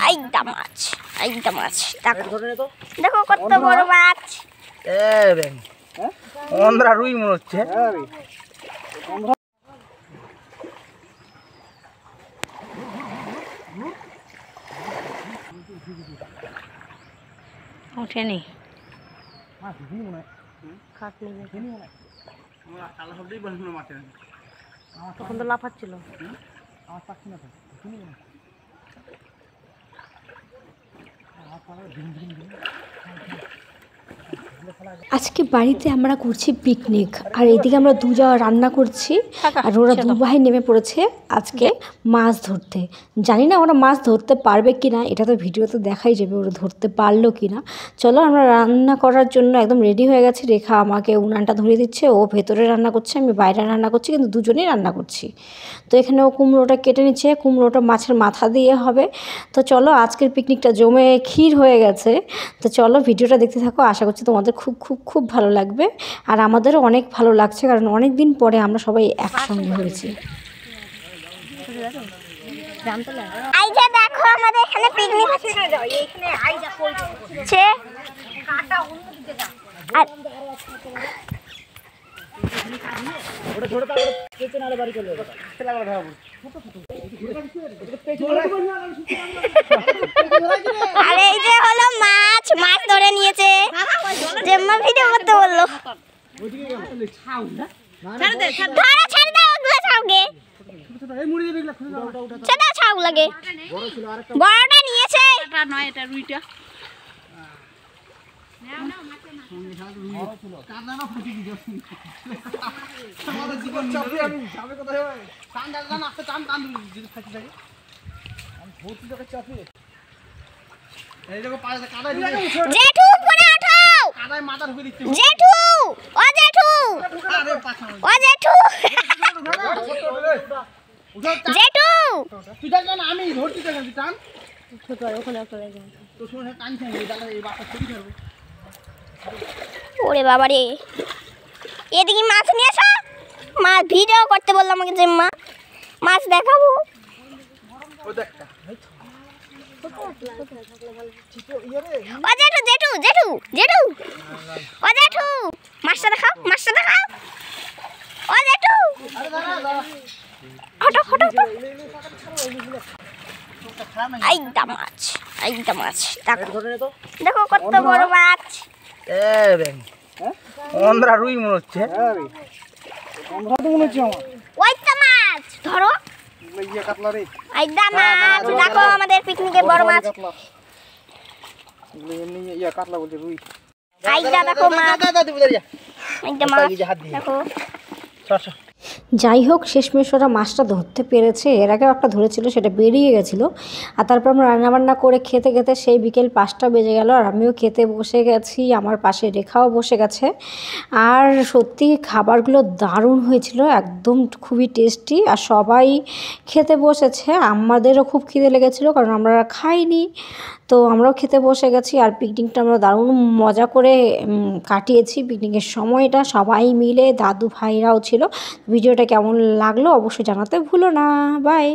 আইটা মাছ দেখো কত বড় মাছ। অন্ধ্রা রুই মনে হচ্ছে। ওঠেনি তখন তো লাফাচ্ছিল। আজকে বাড়িতে আমরা করছি পিকনিক, আর এইদিকে আমরা দুজা রান্না করছি, আর ওরা দু ভাই নেমে পড়েছে আজকে মাছ ধরতে। জানি না ওরা মাছ ধরতে পারবে কি না, এটা তো ভিডিওতে দেখাই যাবে ওরা ধরতে পারলো কি না। চলো আমরা রান্না করার জন্য একদম রেডি হয়ে গেছি। রেখা আমাকে উনানটা ধরিয়ে দিচ্ছে, ও ভেতরে রান্না করছে, আমি বাইরে রান্না করছি, কিন্তু দুজনেই রান্না করছি। তো এখানে ও কুমড়োটা কেটে নিচ্ছে, কুমড়োটা মাছের মাথা দিয়ে হবে। তো চলো আজকের পিকনিকটা জমে ক্ষীর হয়ে গেছে। তো চলো ভিডিওটা দেখতে থাকো, আশা করছি তোমাদের খুব খুব খুব ভালো লাগবে, আর আমাদেরও অনেক ভালো লাগছে, কারণ অনেক দিন পরে আমরা সবাই একসঙ্গে হয়েছি। আইজা দেখো আমাদের এখানে পিকনিক হচ্ছে। আর এই যে হলো মাছ ধরে নিয়েছে, জেম্মা ভিডিও করতে বললো। ছেড়ে দাও ওগুলো ছাউকে, ছেড়ে দাও ছাউ লাগে। বড়টা নিয়েছে, এটা নয়, এটা রুইটা। জেঠু উপরে ওঠো, জেঠু ও জেঠু, ও জেঠু, জেঠু তুই টান না, আমি ধরছি টান ছোট ওখানে তো শুনে টানছে এই বাচ্চা ছবি ধরবে। ওরে বাবা রে, এদিকে মাছ নিয়ে আসো, মাছ ভিডিও করতে বললাম আমাকে, যে মাছ দেখাবো। ও দেখটা ও জেঠু জেঠু জেঠু জেঠু, ও জেঠু মাছটা দেখাও, মাছটা দেখাও, ও জেঠু হটো হটো। আইটা মাছ দেখো কত বড় মাছ। অন্ধ্রা রুই মনে হচ্ছে। ওইটা মাছ ধরো, আইটা মাছ দেখো আমাদের পিকনিকের বড় মাছ। আইটা দেখো মাছ, আইটা মাছ দেখো। যাই হোক শেষমেশ ওরা মাছটা ধরতে পেরেছে, এর আগেও একটা ধরেছিল, সেটা বেরিয়ে গেছিলো। আর তারপর আমরা রান্নাবান্না করে খেতে খেতে সেই বিকেল 5টা বেজে গেল, আর আমিও খেতে বসে গেছি, আমার পাশে রেখাও বসে গেছে। আর সত্যি খাবারগুলো দারুণ হয়েছিল, একদম খুবই টেস্টি, আর সবাই খেতে বসেছে। আমাদেরও খুব খিদে লেগেছিলো, কারণ আমরা খাইনি, তো আমরাও খেতে বসে গেছি। আর পিকনিকটা আমরা দারুণ মজা করে কাটিয়েছি। পিকনিকের সময়টা সবাই মিলে, দাদু ভাইরাও ছিল। ভিডিওটা কেমন লাগলো অবশ্যই জানাতে ভুলো না। বাই।